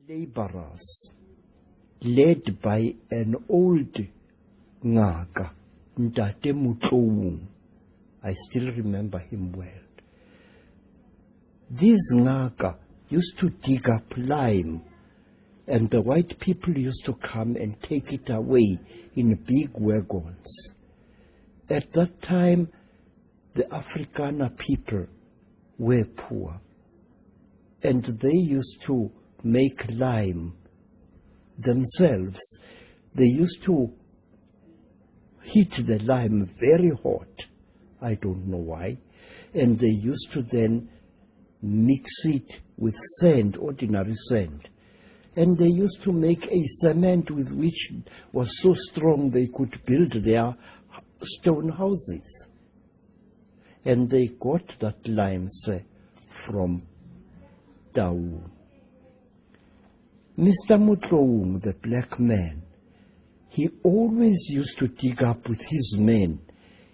laborers led by an old ngaka, Ntate Mutlou. I still remember him well. These ngaka used to dig up lime, and the white people used to come and take it away in big wagons. At that time, the Afrikaner people were poor, and they used to make lime themselves. They used to heat the lime very hot. I don't know why. And they used to then mix it with sand, ordinary sand. And they used to make a cement with which was so strong they could build their stone houses. And they got that lime from Tau. Mr. Mutlou, the black man, he always used to dig up with his men.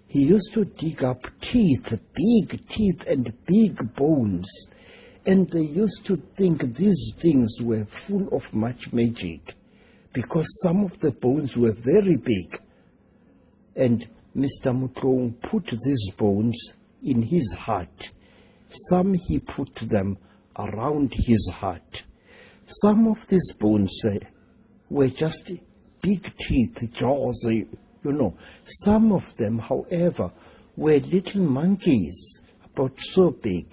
He used to dig up teeth, big teeth and big bones. And they used to think these things were full of much magic, because some of the bones were very big. And Mr. Mutlou put these bones in his heart. Some he put them around his heart. Some of these bones were just big teeth, jaws, Some of them, however, were little monkeys, about so big.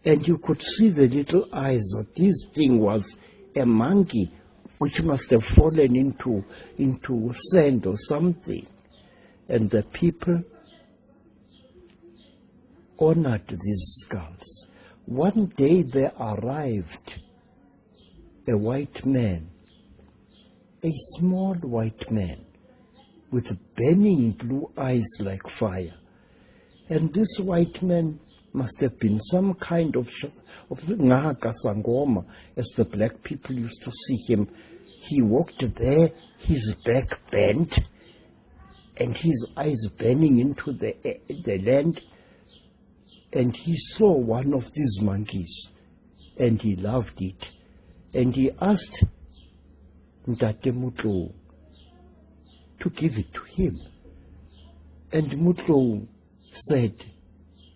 And you could see the little eyes that this thing was a monkey which must have fallen into sand or something. And the people honored these skulls. One day there arrived a white man, a small white man, with burning blue eyes like fire. And this white man must have been some kind of ngaka sangoma, as the black people used to see him. He walked there, his back bent, and his eyes burning into the land. And he saw one of these monkeys, and he loved it. And he asked Ntate Mutlou to give it to him. And Mutlou said,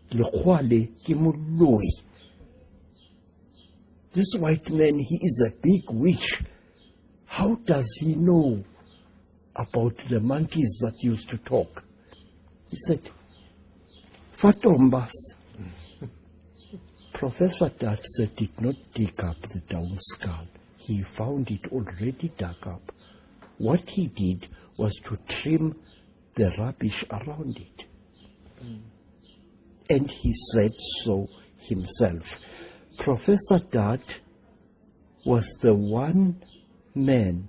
"Lekgwale ke moloi." This white man, he is a big witch. How does he know about the monkeys that used to talk? He said, "Fatombas." Professor Datse did not dig up the down skull. He found it already dug up. What he did was to trim the rubbish around it. And he said so himself. Professor Dat was the one man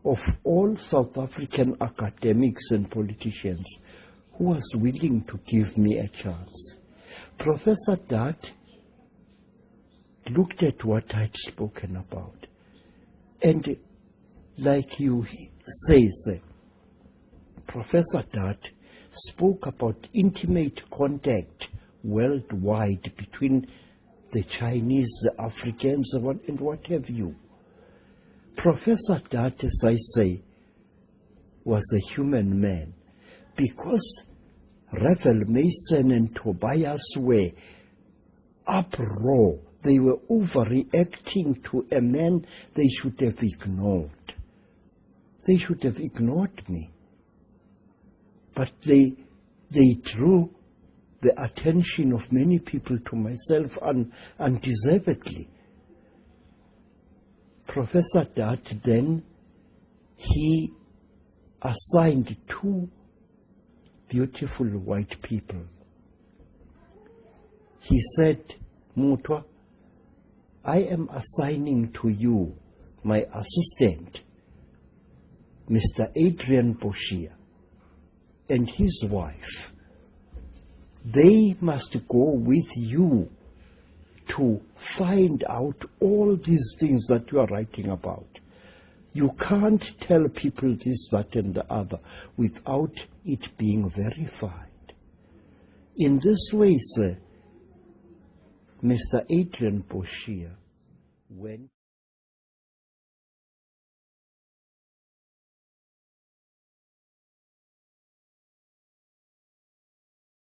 of all South African academics and politicians who was willing to give me a chance. Professor Dat looked at what I'd spoken about, and like you say, Professor Dat spoke about intimate contact worldwide between the Chinese, the Africans, and what have you. Professor Dat, as I say, was a human man, because Revel Mason and Tobias were uproar. They were overreacting to a man they should have ignored. They should have ignored me. But they drew the attention of many people to myself undeservedly. Professor Dat then, he assigned two beautiful white people. He said, "Mutwa, I am assigning to you my assistant, Mr. Adrian Boshia, and his wife. They must go with you to find out all these things that you are writing about. You can't tell people this, that, and the other without it being verified." In this way, sir, Mr. Adrian Boshia went